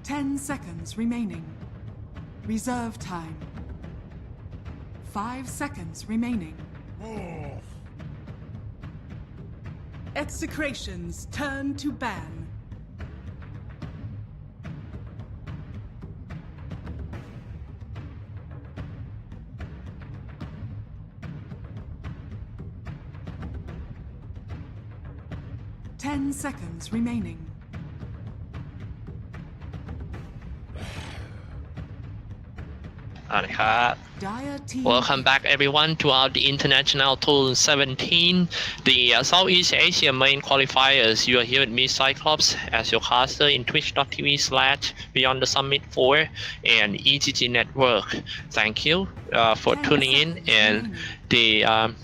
10 seconds remaining. Reserve time. 5 seconds remaining. Execration's turn to ban. Ten seconds remaining. Dire team. Welcome back everyone to our International 2017, the Southeast Asia main qualifiers. You are here with me, Cyclops, as your caster in twitch.tv/Beyond the Summit 4 and EGG Network. Thank you for tuning in, and the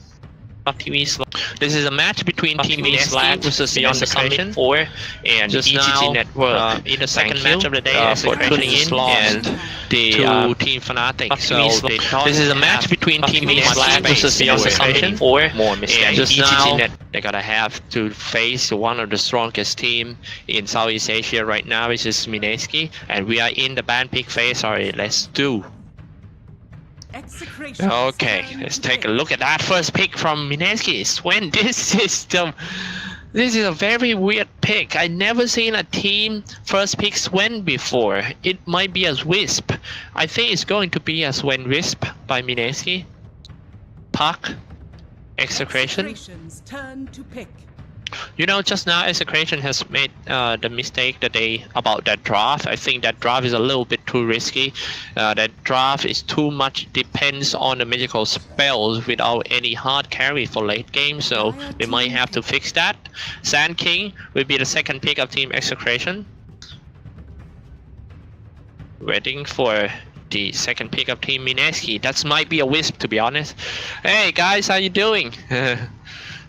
this is a match between Team Mineski versus Beyond the Summit 4 and just EGG Network. In the second match of the day, for tuning in, and the Team Fnatic. So this is a match between Team Mineski versus Beyond the Summit 4 and just now they're gonna have to face one of the strongest team in Southeast Asia right now, which is Mineski, and we are in the ban pick phase. Alright, let's do. Okay, let's take a look at that first pick from Mineski. Swen, this is a very weird pick. I never seen a team first pick Swen before. It might be a Wisp. I think it's going to be a Swen Wisp by Mineski. Puck, Execration. Turn to pick. You know, just now Execration has made the mistake about that draft. I think that draft is a little bit too risky. That draft is too much depends on the magical spells without any hard carry for late game, so they might have to fix that. Sand King will be the second pick of Team Execration. Waiting for the second pick of Team Mineski. That might be a Wisp, to be honest. Hey guys, how you doing?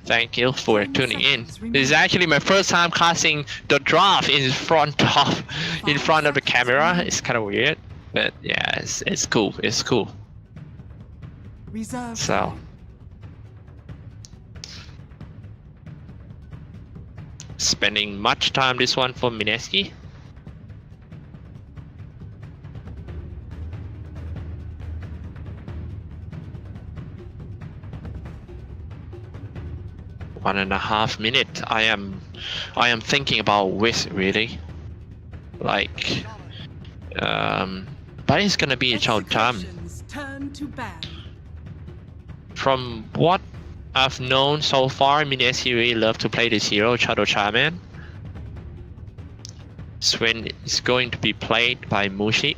Thank you for tuning in. This is actually my first time casting the draft in front of the camera. It's kind of weird, but yeah, it's cool. It's cool. So spending much time this one for Mineski. One and a half minute. I am thinking about Wisp really. Like, but it's gonna be a Chao Tam. From what I've known so far, Mineski really love to play this hero, Shadow Shaman. Swen is going to be played by Mushi,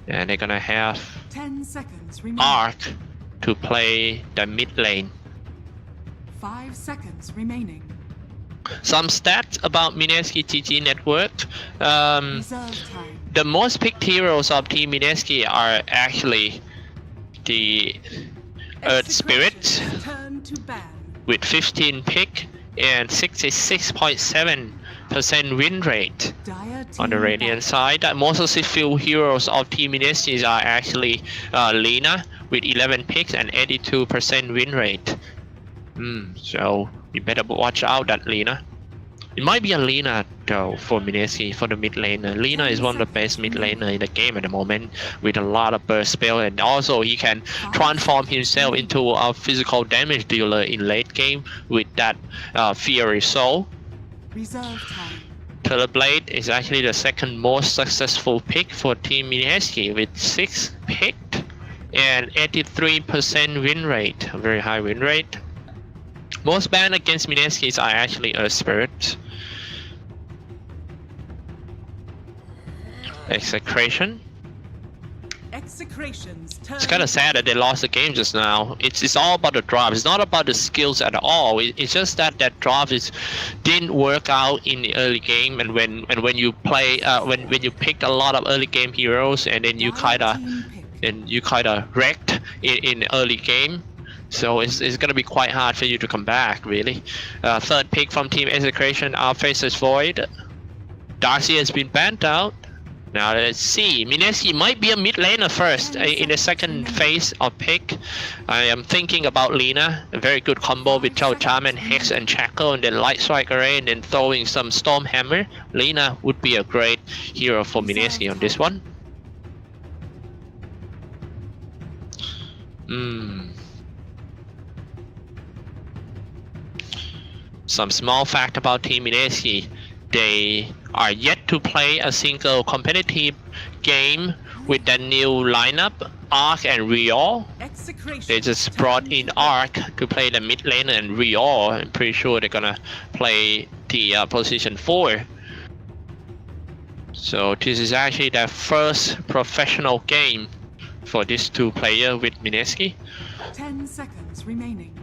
and they're gonna have 10 seconds remaining. Arc to play the mid lane. 5 seconds remaining. Some stats about Mineski TG Network. The most picked heroes of Team Mineski are actually the Earth Spirit with 15 pick and 66.7% win rate on the Radiant side. Most of the few heroes of Team Mineski are actually Lina with 11 picks and 82% win rate. So you better watch out that Lina. It might be a Lina though for Mineski, for the mid laner. Lina is one of the best mid laner in the game at the moment, with a lot of burst spell, and also he can transform himself into a physical damage dealer in late game with that Fiery Soul. Terrorblade is actually the second most successful pick for Team Mineski with 6 picked and 83% win rate, a very high win rate. Most banned against Mineski are actually Earth Spirit. Execration. It's kind of sad that they lost the game just now. It's all about the draft. It's not about the skills at all. It's just that draft didn't work out in the early game, and when you play when you picked a lot of early game heroes, and then you kind of wrecked in the early game. So it's gonna be quite hard for you to come back, really. Third pick from Team Execration, our faces Void. Darcy has been banned out. Now let's see. Mineski might be a mid laner first in the second phase of pick. I am thinking about Lina. A very good combo with Chao Charm and Hex and Shackle, and then Light Strike Array, and then throwing some Storm Hammer. Lina would be a great hero for Mineski on this one. Some small fact about Team Mineski. They are yet to play a single competitive game with the new lineup, Arc and Rior. They just brought in Arc to play the mid lane, and Rior, I'm pretty sure they're gonna play the position 4. So this is actually their first professional game for these two players with Mineski. 10 seconds remaining.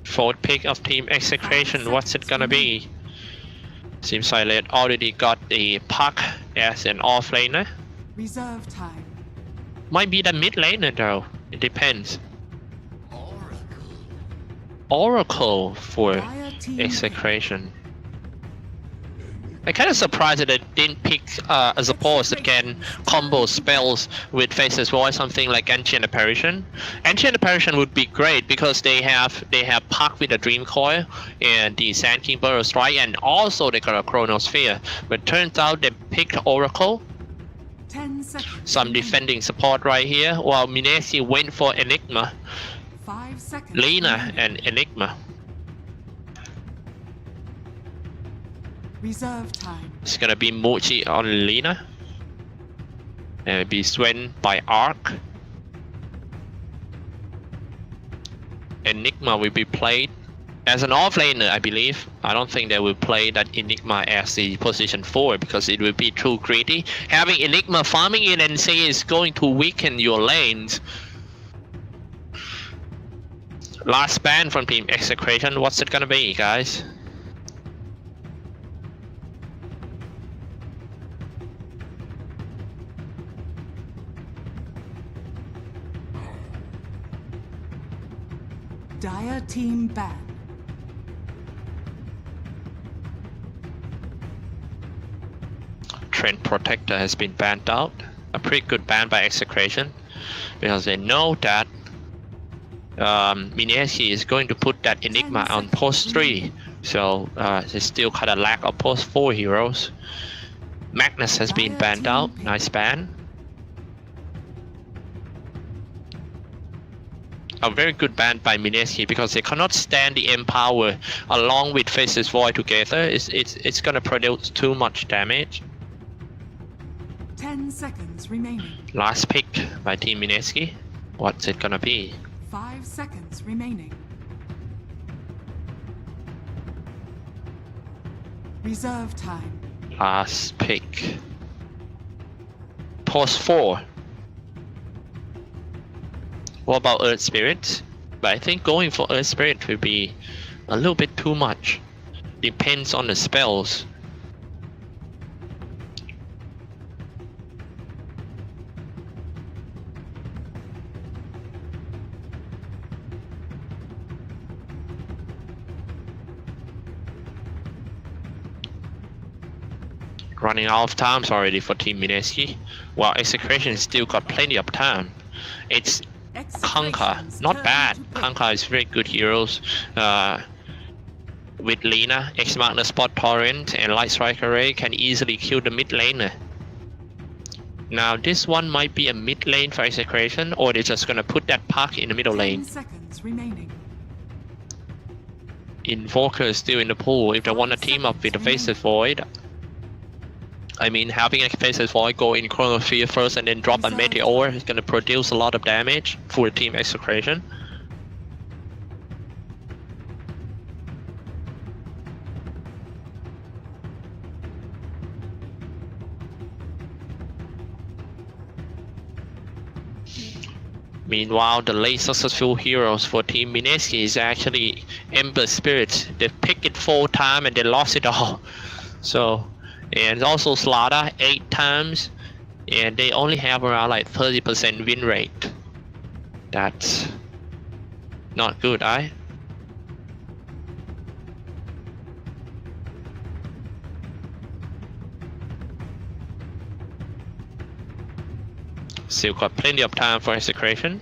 Fourth pick of Team Execration, what's it gonna be? Seems like they already got the Puck as an off laner. Reserve time. Might be the mid laner though, it depends. Oracle for Execration. I'm kind of surprised that they didn't pick a support that can combo spells with Faceless Void, something like Ancient Apparition. Ancient Apparition would be great because they have Puck with a Dream Coil and the Sand King Burrow Strike, and also they got a Chronosphere. But turns out they picked Oracle. 10 seconds. Some defending support right here, while Mineski went for Enigma. 5 seconds. Lina and Enigma. Reserve time. It's gonna be Muji on Lina. And it'll be Sven by Arc. Enigma will be played as an offlaner, I believe. I don't think they will play that Enigma as the position 4 because it will be too greedy. Having Enigma farming in and say is going to weaken your lanes. Last ban from Team Execration. What's it gonna be, guys? Dire team ban. Trend Protector has been banned out. A pretty good ban by Execration because they know that Mineski is going to put that Enigma on post 3, so they still kind of lack of post 4 heroes. Magnus has been banned out. Nice ban. A very good ban by Mineski because they cannot stand the Empower along with Faceless Void together. It's gonna produce too much damage. 10 seconds remaining. Last pick by Team Mineski. What's it gonna be? 5 seconds remaining. Reserve time. Last pick. Post 4. What about Earth Spirit? But I think going for Earth Spirit will be a little bit too much. Depends on the spells. Running out of times already for Team Mineski, while Execration still got plenty of time. It's Kanka, not bad. Kanka is very good heroes. With Lina, X Magna Spot Torrent and Light Strike Array can easily kill the mid laner. Now this one might be a mid lane for Execration, or they're just gonna put that Puck in the middle lane. 10 seconds remaining. Invoker is still in the pool if they want to team up with the Faceless Void. I mean, having a Faceless Void go in Chronosphere first and then drop a Meteor is going to produce a lot of damage for Team Execration. Meanwhile, the late successful heroes for Team Mineski is actually Ember Spirit. They picked it 4 times and they lost it all. So, and also Slaughter 8 times, and they only have around like 30% win rate. That's not good, right? Still got plenty of time for execution.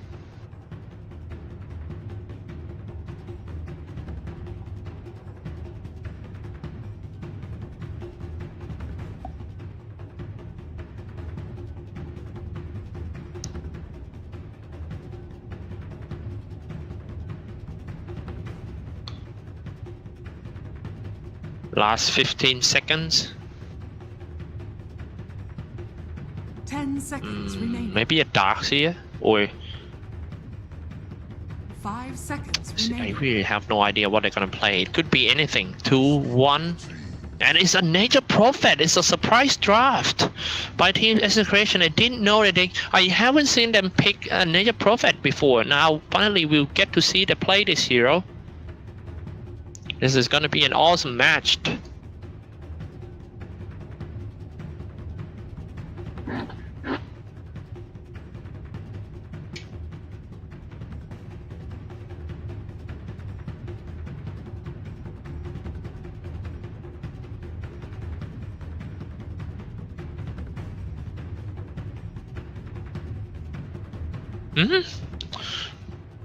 Last 15 seconds. 10 seconds remaining. Maybe a dark here, or 5 seconds I remaining. really have no idea what they're gonna play. It could be anything. 2, 1, and it's a Nature Prophet. It's a surprise draft by Team Execration. I didn't know that I haven't seen them pick a Nature Prophet before. Now finally we'll get to see them play this hero. This is gonna be an awesome match.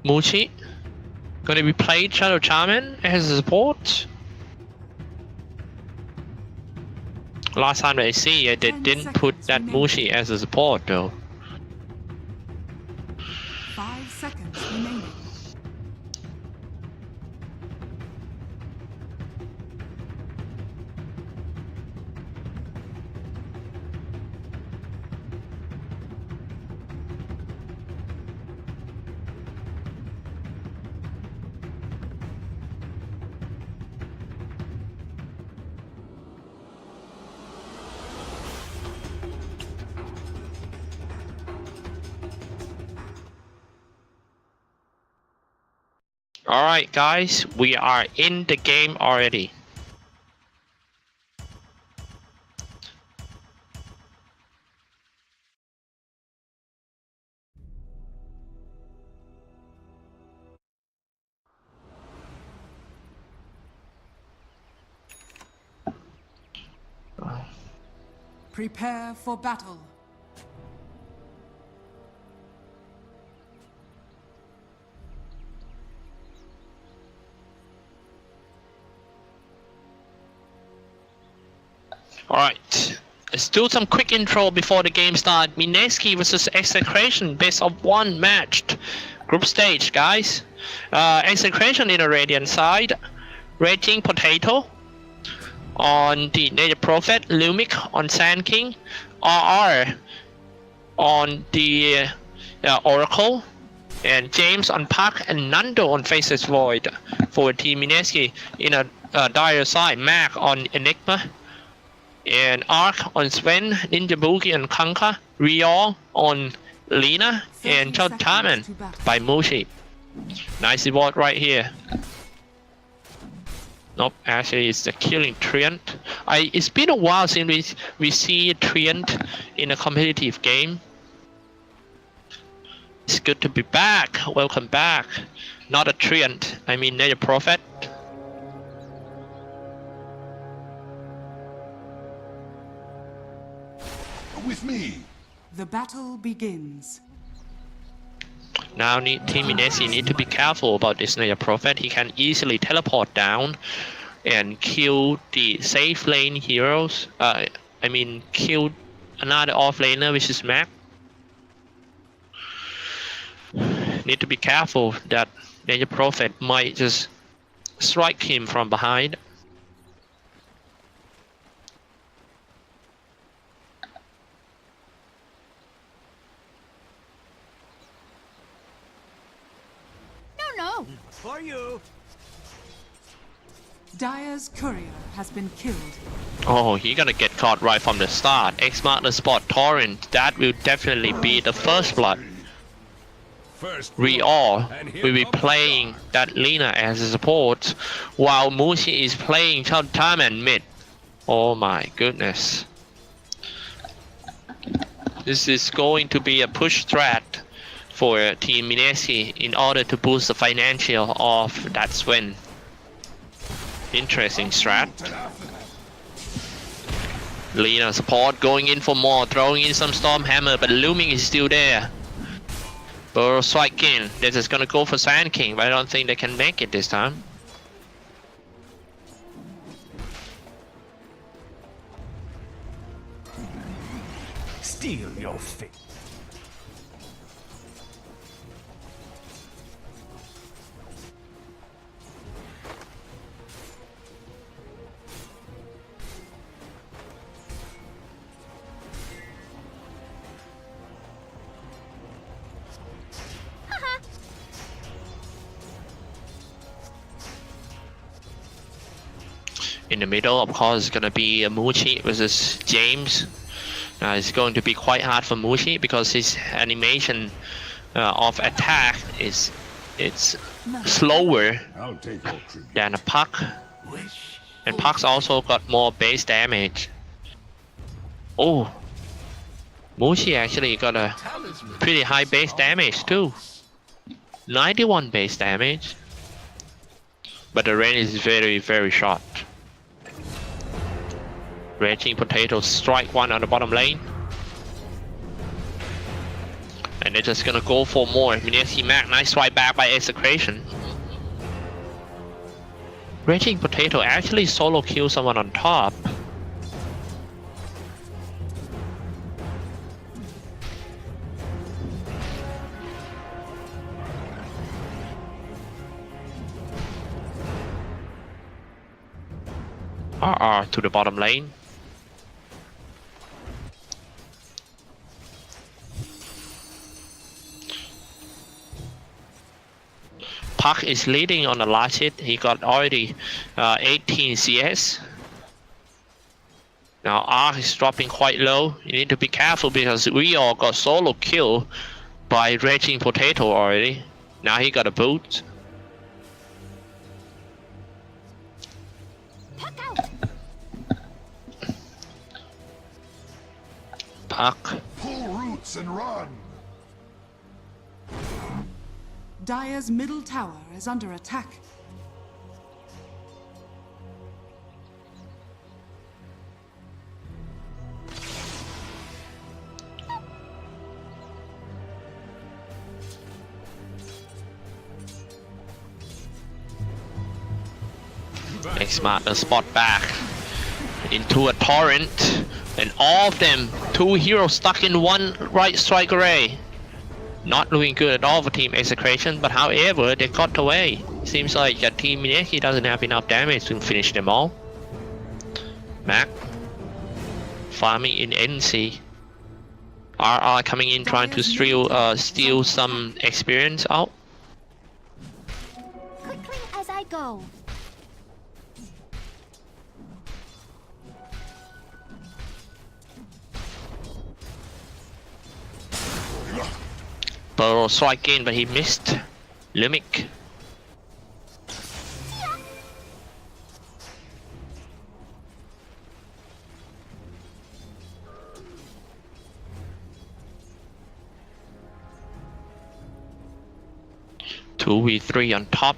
Mushi gonna be played Shadow Shaman as a support. Last time I see it, they didn't put that Mushi as a support though. 5 seconds remaining. Alright guys, we are in the game already. Prepare for battle. Alright, let's do some quick intro before the game starts. Mineski versus Execration, best of 1 matched. Group stage, guys. Execration in the Radiant side. Raging Potato on the Nature Prophet. Lumic on Sand King. RR on the Oracle. And James on Puck and Nando on Faceless Void for Team Mineski in a dire side. Mac on Enigma. And Ark on Sven, Ninja Boogie on Kanka, Rio on Lina, and Taman by Mushi. Nice reward right here. Nope, actually it's the Killing Treant. It's been a while since we see Treant in a competitive game. It's good to be back. Welcome back. Not a Treant, I mean Nature Prophet. With me. The battle begins. Now Team Mineski need to be careful about this Nature Prophet. He can easily teleport down and kill the safe lane heroes. Kill another off laner, which is Mac. Need to be careful that Nature Prophet might just strike him from behind. No. For you. Dire's courier has been killed. Oh, he gonna get caught right from the start. X-Mark the spot Torrent. That will definitely be the first blood. Rio will be playing that Lina as a support, while Mushi is playing Time and mid. Oh my goodness. This is going to be a push strat for Team Mineski in order to boost the financial of that Sven. Interesting strat. Lina support going in for more, throwing in some Storm Hammer, but Looming is still there. Burrow strike in. This is gonna go for Sand King, but I don't think they can make it this time. Steal your fate. In the middle, of course, it's gonna be Muchi versus James. It's going to be quite hard for Muchi because his animation of attack is slower than a Puck, and Puck's also got more base damage. Oh, Muchi actually got a pretty high base damage too, 91 base damage, but the range is very, very short. Raging Potato strike one on the bottom lane. And they're just gonna go for more. Mineski Mac, nice strike back by Execration. Raging Potato actually solo kills someone on top. RR to the bottom lane. Puck is leading on the last hit. He got already 18 CS. Now R is dropping quite low. You need to be careful because we all got solo kill by Raging Potato already. Now he got a boot. Puck. Pull roots and run. Dire's middle tower is under attack. X-Mart the spot back into a torrent, and all of them, two heroes stuck in one right strike array. Not looking good at all for Team Execration, but however, they got away. Seems like Team Mineski doesn't have enough damage to finish them all. Mac farming in NC. RR coming in trying to steal some experience out. Quickly as I go. Burrow strike in, but he missed. Limik. Two v3 on top.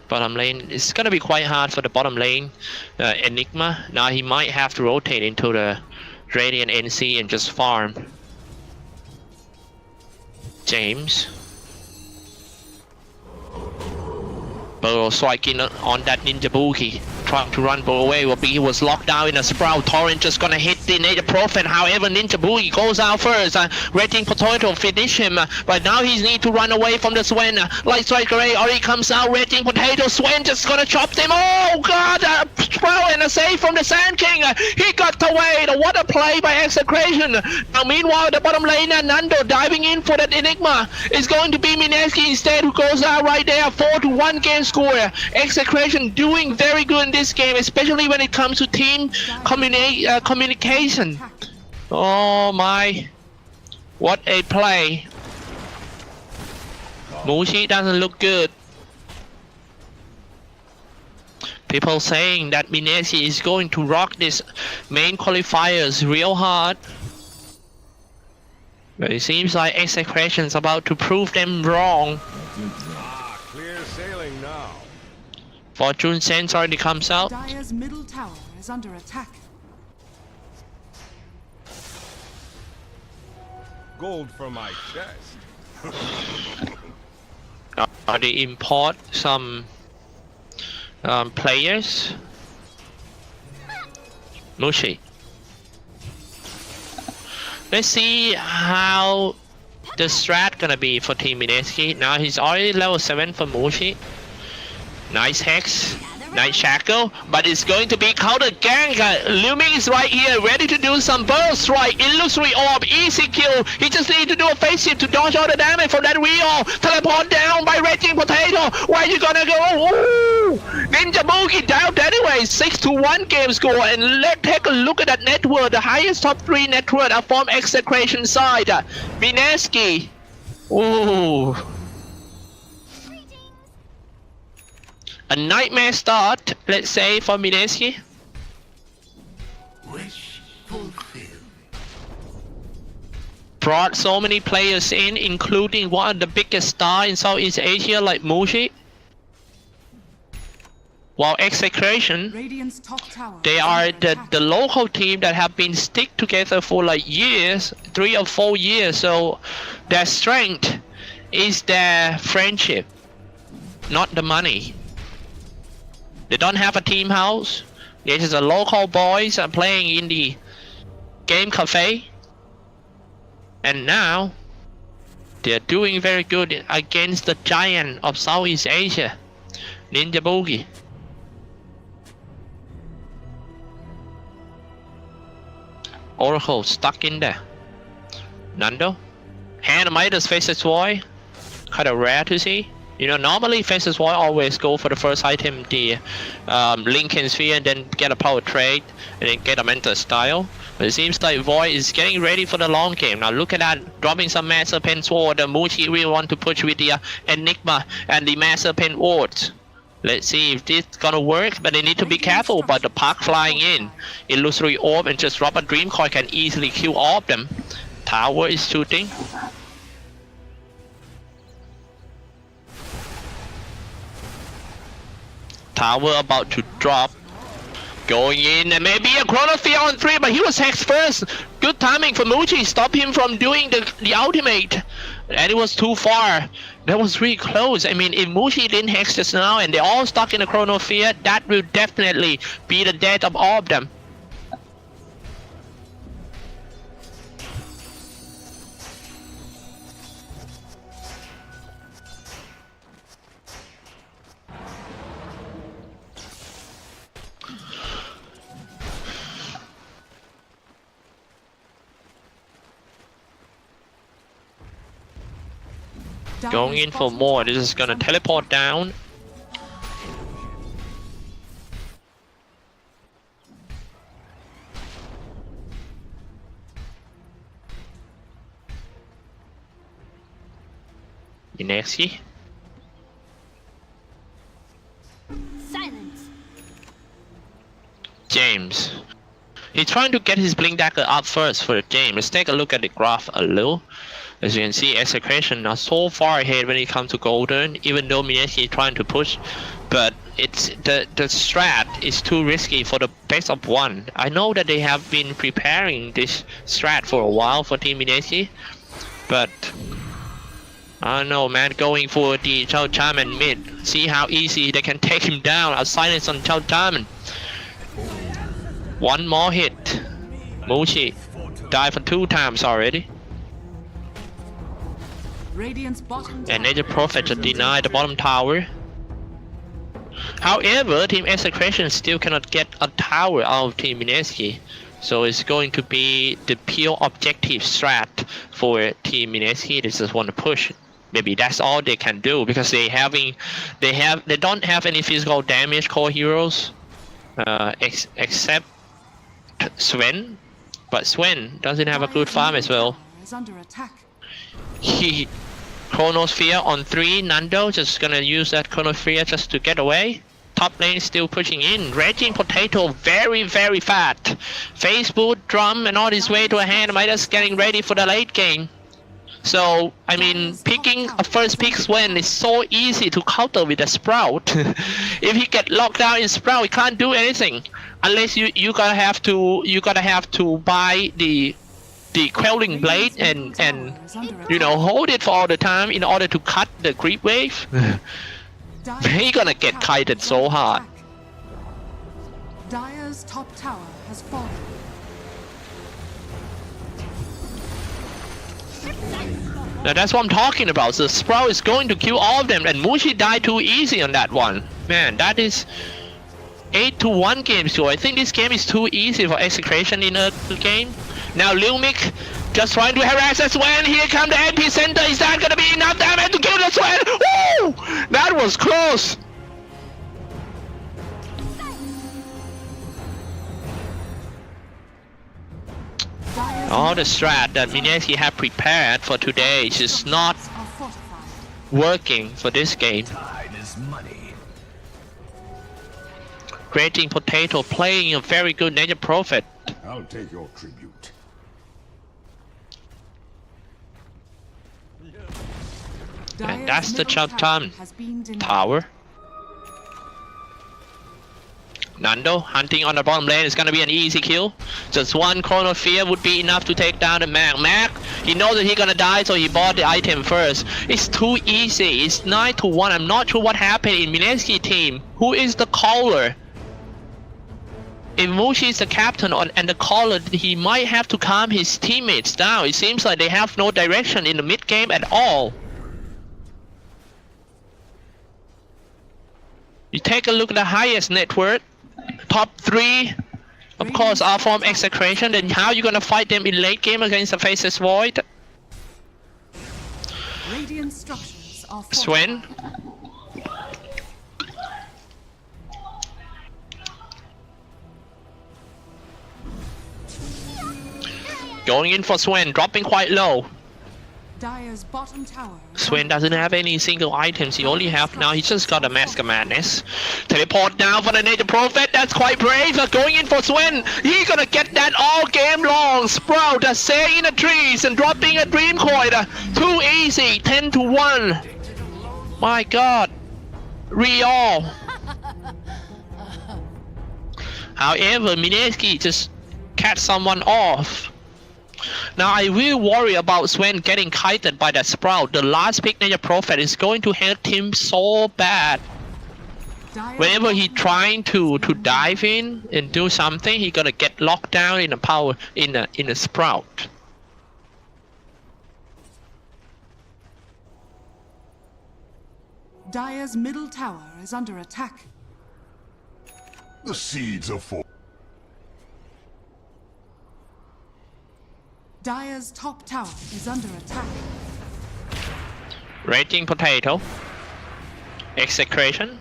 Bottom lane, it's gonna be quite hard for the bottom lane. Enigma, now he might have to rotate into the Radiant NC and just farm. James. Burrow striking on that Ninja Boogie. Trying to run Burrow away, but he was locked down in a Sprout. Torrent just gonna hit the Native Prophet. However, Ninja Boogie goes out first. Raging Potato finish him, but now he needs to run away from the Swen. Light Strike Array already comes out. Raging Potato, Swen just gonna chop them. Oh god! Sprout and a save from the Sand King. He got away. What a play by Execration. Now meanwhile, the bottom lane, Nando diving in for that Enigma. It's going to be Mineski instead who goes out right there. 4-1 game score. Execration doing very good in this game, especially when it comes to team communication. Oh my, what a play. Mushi doesn't look good. People saying that Mineski is going to rock this main qualifiers real hard, but it seems like Execration is about to prove them wrong. Clear sailing now. Fortune Sense already comes out. Dire's middle tower is under attack. gold for my chest. They import some players. Mushi. Let's see how the strat gonna be for Team Mineski. Now he's already level 7 for Mushi. Nice Hex. Nice Shackle, but it's going to be counter gang. Luming is right here, ready to do some burst strike. Illusory Orb, easy kill. He just need to do a face shift to dodge all the damage from that Rio. Teleport down by Raging Potato. Where you gonna go? Ooh! Ninja Boogie down anyway. 6-1 game score. And let's take a look at that net worth. The highest top 3 net worth are from Execration side. Mineski. Ooh. A nightmare start, let's say, for Mineski. Wish fulfilled. Brought so many players in, including one of the biggest stars in Southeast Asia like Mushi. While Execration, Radiant's top tower they is are under the local team that have been stick together for like years, 3 or 4 years. So their strength is their friendship, not the money. They don't have a team house. They're just a local boys are playing in the game cafe. And now they're doing very good against the giant of Southeast Asia, Ninja Boogie. Oracle stuck in there. Nando. Handmaid's Faceless Void. Kind of rare to see. You know, normally Faceless Void always go for the first item, the Lincoln Sphere, and then get a power trade, and then get a mental style. But it seems like Void is getting ready for the long game. Now look at that, dropping some Master Pen Sword. The Mushi really want to push with the Enigma and the Master Pen Wards. Let's see if this gonna work, but they need to be careful about the Park flying in. Illusory Orb and just drop a Dream Coin can easily kill all of them. Tower is shooting. Tower about to drop. Going in, and maybe a Chronosphere on 3, but he was hexed first. Good timing for Mushi, stop him from doing the ultimate. And it was too far. That was really close. I mean, if Mushi didn't hex just now and they're all stuck in the Chronosphere, that will definitely be the death of all of them. Going in for more. This is gonna teleport down. Mineski. Silence. James. He's trying to get his Blink Dagger up first for James. Let's take a look at the graph a little. As you can see, Execration are so far ahead when it comes to Golden, even though Mineski is trying to push. But it's the strat is too risky for the best of 1. I know that they have been preparing this strat for a while for Team Mineski, but I don't know, man. Going for the Chao Chaman mid. See how easy they can take him down. A silence on Chao Chaman. One more hit. Mushi died for 2 times already. And Nature Prophet just denied the bottom tower. However, Team Execration still cannot get a tower out of Team Mineski. So it's going to be the pure objective strat for Team Mineski. They just want to push. Maybe that's all they can do because they don't have any physical damage core heroes except Sven. But Sven doesn't have a good farm as well. He Chronosphere on 3, Nando just gonna use that Chronosphere just to get away. Top lane still pushing in. Raging Potato very fat. Facebook, Drum and all his way to a hand. Midas getting ready for the late game. So I mean, picking a first pick Sven is so easy to counter with a Sprout. If he get locked down in Sprout, he can't do anything unless you gotta have to buy the the quelling blade and you know hold it for all the time in order to cut the creep wave. He gonna get kited so hard. Dire's top tower has fallen. Now that's what I'm talking about. The Sprout is going to kill all of them, and Mushi died too easy on that one. Man, that is 8-1 game score. I think this game is too easy for Execration in a game. Now Lumik just trying to harass the Swan. Here come the epicenter. Is that gonna be enough damage to kill the Swan? Woo! That was close. All the strat that Mineski had prepared for today is just not working for this game. Time is money. Raging Potato playing a very good Nature Prophet. I'll take your tribute. And that's the Chaptam tower. Nando hunting on the bottom lane is gonna be an easy kill. Just one Chrono Fear would be enough to take down the Mag. Mag, he knows that he's gonna die, so he bought the item first. It's too easy. It's 9-1. I'm not sure what happened in Mineski team. Who is the caller? If Mushi is the captain and the caller, he might have to calm his teammates down. It seems like they have no direction in the mid game at all. You take a look at the highest net worth. Top 3, of course, are from Execration. Then how you gonna fight them in late game against the Faceless Void? Radiant structures are Swen. Going in for Swen, dropping quite low. Dire's bottom tower. Swen doesn't have any single items. He only have now. He just got a Mask of Madness. Teleport down for the Nature Prophet. That's quite brave. Going in for Swen. He's gonna get that all game long. Sprout staying in the trees and dropping a Dream Coin. Too easy. 10-1. My God. Real. However, Mineski just catch someone off. Now I will worry about Swen getting kited by that Sprout. The last pick Nature Prophet is going to hurt him so bad. Whenever he trying to dive in and do something, he gonna get locked down in a power in a Sprout. Dire's middle tower is under attack. The seeds are for. Dire's top tower is under attack. Raging Potato. Execration.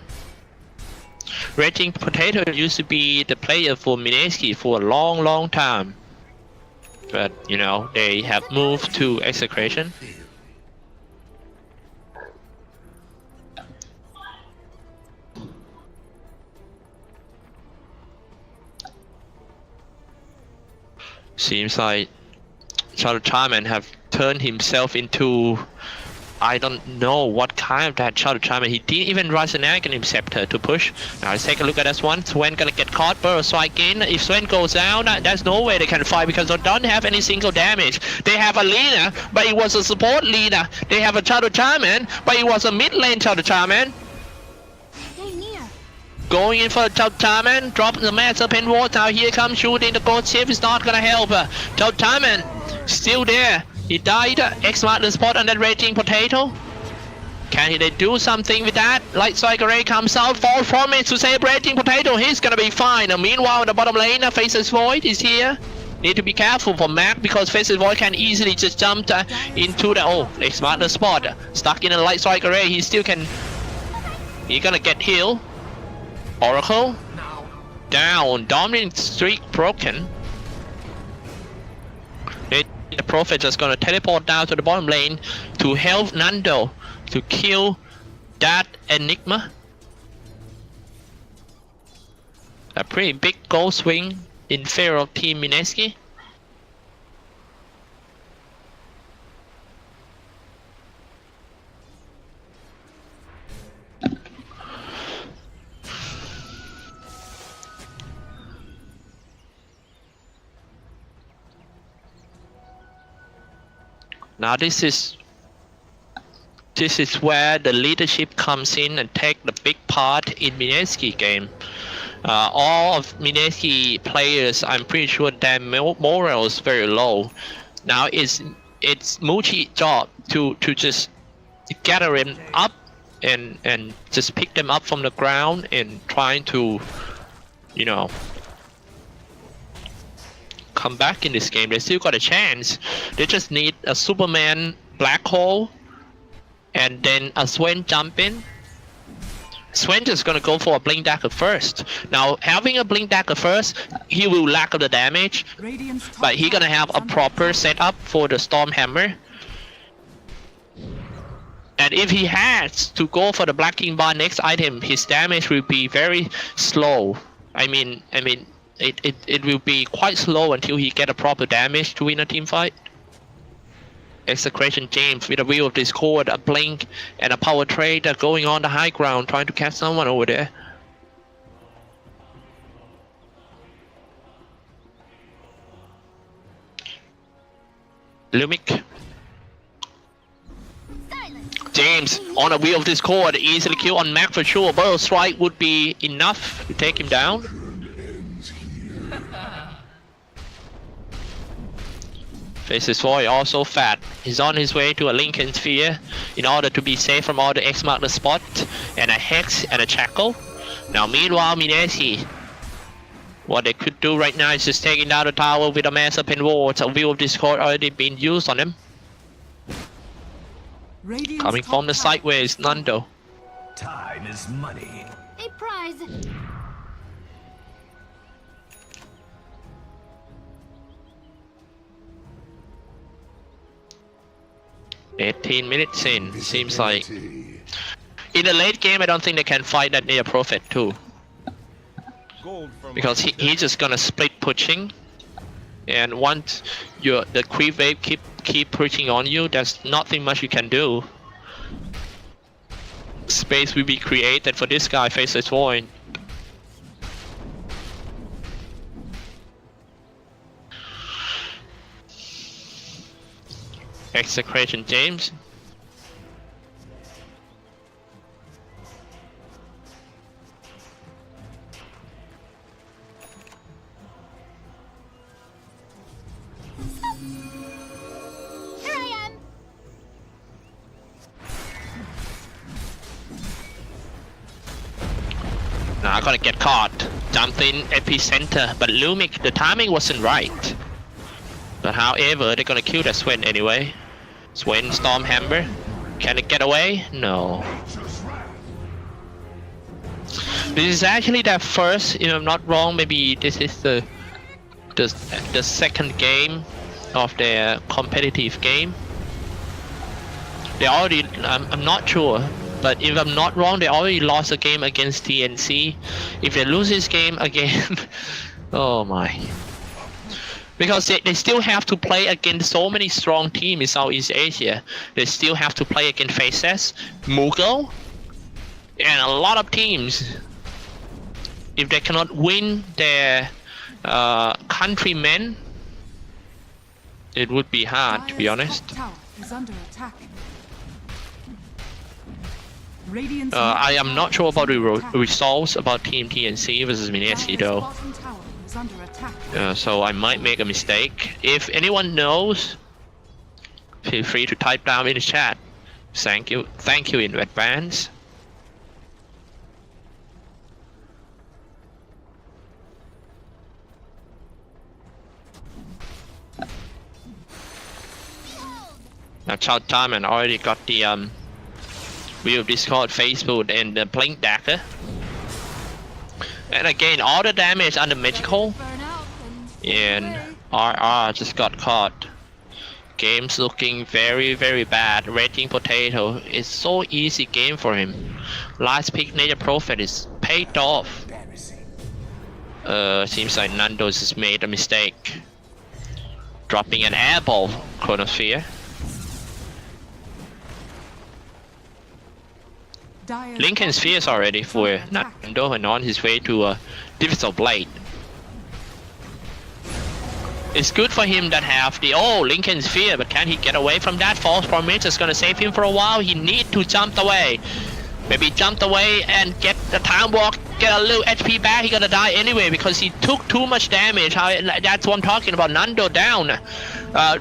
Raging Potato used to be the player for Mineski for a long time. But, you know, they have moved to Execration. Seems like Shadow Charman have turned himself into, I don't know what kind of that Shadow Charman. He didn't even rush an Aghanim Scepter to push. Now let's take a look at this one. Swen gonna get caught, Burrow strike in. If Swen goes down, there's no way they can fight because they don't have any single damage. They have a Lina, but it was a support Lina. They have a Shadow Charman, but it was a mid lane Shadow Charman. Going in for Shadow Charman, drop the Master Pen Ward. Now here comes shooting. The Ghost Shift is not gonna help. Shadow Charman still there. He died. X-Mark the spot on that Raging Potato. Can they do something with that? Light Strike Array comes out. Fall from it to save Raging Potato. He's gonna be fine. Meanwhile, the bottom lane, Faceless Void is here. Need to be careful for Mac because Faceless Void can easily just jump into the X-Mark the spot. Stuck in a Light Strike Array. He still can. He's gonna get healed. Oracle down. Dominant streak broken. The Prophet just gonna teleport down to the bottom lane to help Nando to kill that Enigma. A pretty big goal swing in favor of Team Mineski. Now this is where the leadership comes in and take the big part in Mineski game. All of Mineski players, I'm pretty sure their morale is very low. Now it's Muchi's job to just gather them up and just pick them up from the ground and trying to, you know, come back in this game. They still got a chance. They just need a Superman black hole and then a Sven jump in. Sven is gonna go for a blink dagger first. Now having a blink dagger first, he will lack of the damage, but he gonna have a proper setup for the storm hammer. And if he has to go for the Black King Bar next item, his damage will be very slow. I mean it will be quite slow until he get a proper damage to win a team fight. Execration James with a Wheel of Discord, a blink, and a power trade going on the high ground, trying to catch someone over there. Lumic. James on a Wheel of Discord, easily kill on Mac for sure. Burrow Strike would be enough to take him down. Faces Void also fat. He's on his way to a Lincoln Sphere in order to be safe from all the X mark the spot and a Hex and a Shackle. Now meanwhile Mineski, what they could do right now is just taking down the tower with a massive pen wall. A Wheel of Discord already been used on him. Coming from the sideways, Nando. Time is money. A prize. 18 minutes in, seems like. In the late game, I don't think they can fight that near Prophet too. Because he's just gonna split pushing. And once the creep wave keep pushing on you, there's nothing much you can do. Space will be created for this guy, Faceless Void. Execration James. Here I am. Now I'm gonna get caught. Jumped in epicenter, but Lumic, the timing wasn't right. But however, they're gonna kill that Sven anyway. Sven Stormhammer. Can it get away? No. This is actually their first, if I'm not wrong, maybe this is the second game of their competitive game. They already, I'm not sure, but if I'm not wrong, they already lost a game against TNC. If they lose this game again, oh my. Because they still have to play against so many strong teams in Southeast Asia. They still have to play against Faces, Mughal, and a lot of teams. If they cannot win their countrymen, it would be hard, to be honest. I am not sure about the results about Team TNC versus Mineski though. So I might make a mistake. If anyone knows, feel free to type down in the chat. Thank you in advance. Now Child Diamond already got the Wheel of Discord, Facebook, and the Blink Dagger. And again, all the damage under Magical. And RR just got caught. Game's looking very, very bad. Raging Potato is so easy game for him. Last pick Nature Prophet is paid off. Seems like Nando's has made a mistake. Dropping an airball Chronosphere. Lincoln Spheres already for Nando and on his way to a Digital Blade. It's good for him that have the Lincoln Sphere, but can he get away from that? False Promise is gonna save him for a while. He need to jump away. Maybe jump away and get the time walk, get a little HP back. He gonna die anyway because he took too much damage. That's what I'm talking about. Nando down.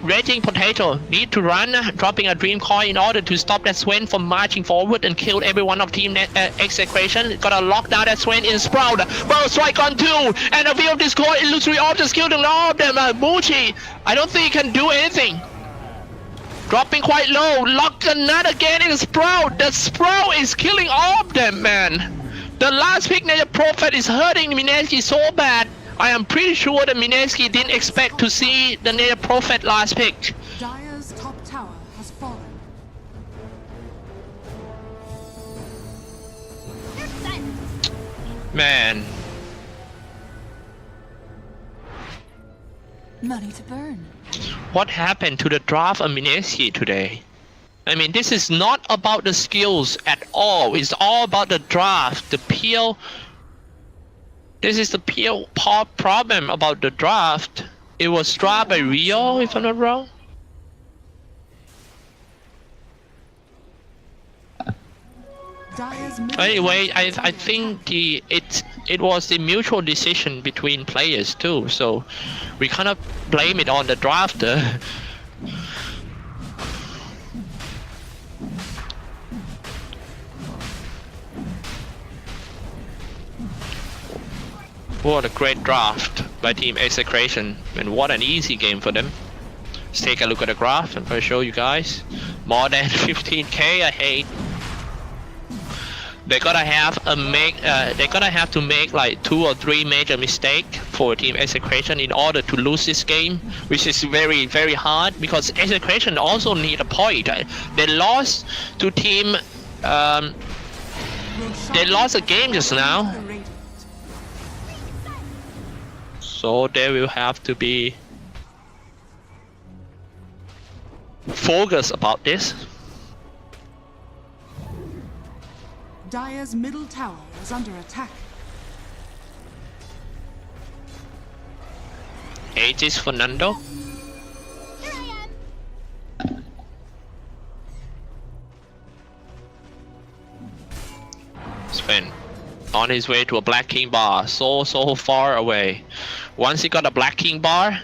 Raging Potato need to run, dropping a Dream Coin in order to stop that Swen from marching forward and kill every one of Team Execration. Gotta lock down that Swen in Sprout. Burrow Strike on 2, and a view of this core illusory objects killing all of them. Muchi, I don't think he can do anything. Dropping quite low, lock another again in Sprout. The Sprout is killing all of them, man. The last pick Nature Prophet is hurting Mineski so bad. I am pretty sure that Mineski didn't expect to see the Nature Prophet last pick. Dire's top tower has fallen. Man. Money to burn. What happened to the draft of Mineski today? I mean, this is not about the skills at all. It's all about the draft, the pure. This is the pure problem about the draft. It was drafted by Rio, if I'm not wrong. Anyway, I think it was the mutual decision between players too, so we cannot blame it on the drafter. What a great draft by Team Execration, and what an easy game for them. Let's take a look at the graph and I'll show you guys. More than 15k, I hate. They're gonna have to make like 2 or 3 major mistakes for Team Execration in order to lose this game, which is very, very hard because Execration also need a point. They lost to Team. They lost a game just now, so they will have to be focused about this. Dire's middle tower is under attack. Aegis for Nando. Here I am. Sven on his way to a Black King bar, so far away. Once he got a Black King bar,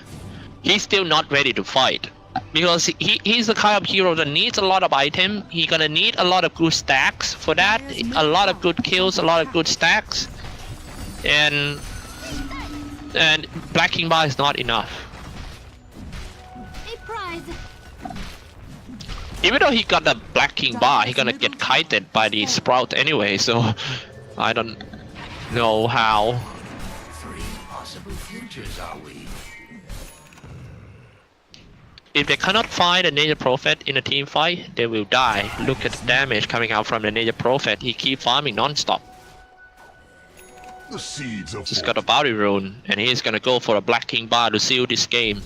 he's still not ready to fight. Because he's the kind of hero that needs a lot of item. He's gonna need a lot of good stacks for that. A lot of good kills, a lot of good stacks. And Black King bar is not enough. A prize. Even though he got the Black King bar, he's gonna get kited by the Sprout anyway, so I don't know how. 3 possible futures, are we? If they cannot find a Nature Prophet in a team fight, they will die. Look at the damage coming out from the Nature Prophet. He keep farming non-stop. The seeds of Just got a bounty rune, and he's gonna go for a Black King bar to seal this game.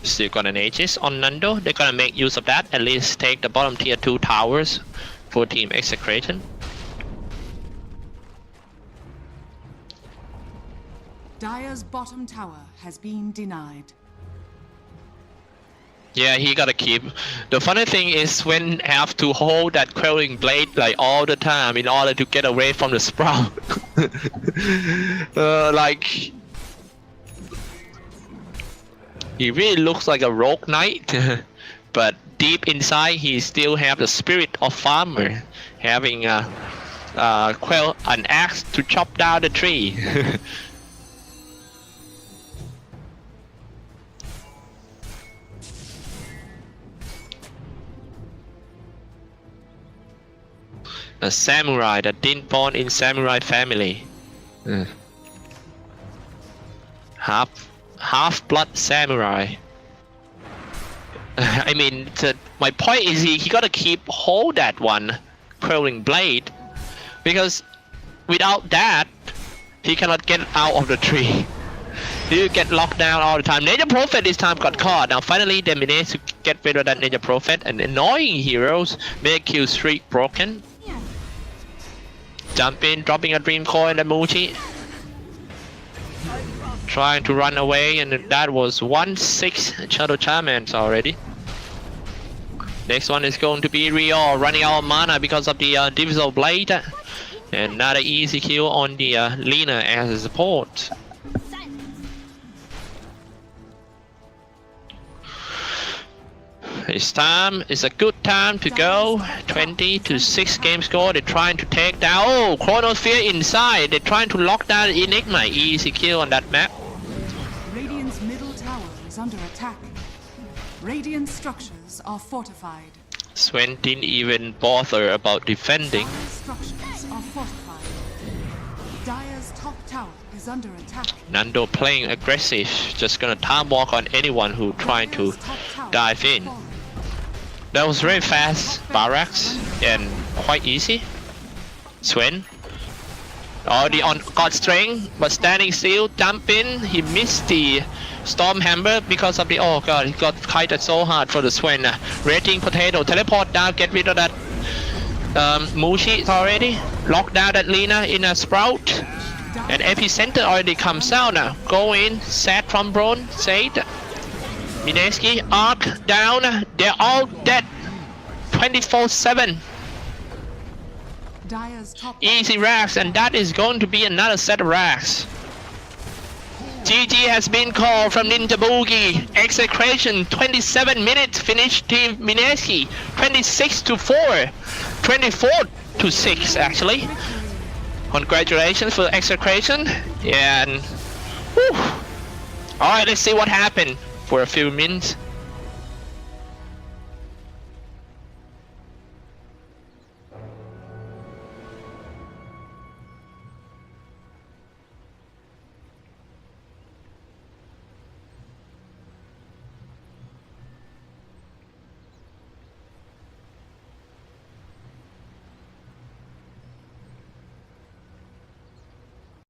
Still got an Aegis on Nando. They're gonna make use of that. At least take the bottom tier 2 towers for Team Execration. Dire's bottom tower has been denied. Yeah, he gotta keep. The funny thing is when have to hold that Quelling Blade like all the time in order to get away from the Sprout. Like he really looks like a rogue knight, but deep inside he still have the spirit of farmer, having an axe to chop down the tree. A samurai that didn't born in samurai family. Half blood samurai. I mean, my point is he gotta keep hold that one Quelling Blade, because without that he cannot get out of the tree. You get locked down all the time. Ninja Prophet this time got caught. Now finally they managed to get rid of that Ninja Prophet, and annoying heroes make kill streak broken. Jump in, dropping a dream coin and Mushi. Trying to run away, and that was 1-6 Shadow Charmans already. Next one is going to be Rio, running out of mana because of the Divisal Blade. And another easy kill on the Lina as a support. It's time, it's a good time to go. 20-6 game score. They're trying to take down. Oh, Chronosphere inside. They're trying to lock down Enigma. Easy kill on that map. Radiant's middle tower is under attack. Radiant structures are fortified. Sven didn't even bother about defending. Dire's structures are fortified. Dire's top tower is under attack. Nando playing aggressive. Just gonna time walk on anyone who trying to Dire's top tower dive in. fallen. That was very fast barracks and quite easy. Sven already on got strength, but standing still, jump in. He missed the Stormhammer because of the, oh god, he got kited so hard for the Sven. Raging Potato, teleport down, get rid of that Mushi already. Lock down that Lina in a Sprout. And Epicenter already comes out now. Go in, set from Bron, Sade. Mineski, Arc down, they're all dead. 24/7. Dire's top Easy racks, and that is going to be another set of racks. GG has been called from Ninja Boogie. Execration, 27 minutes, finish team Mineski. 26-4. 24-6 actually. Congratulations for Execration. Yeah, and whew. Alright, let's see what happened for a few minutes.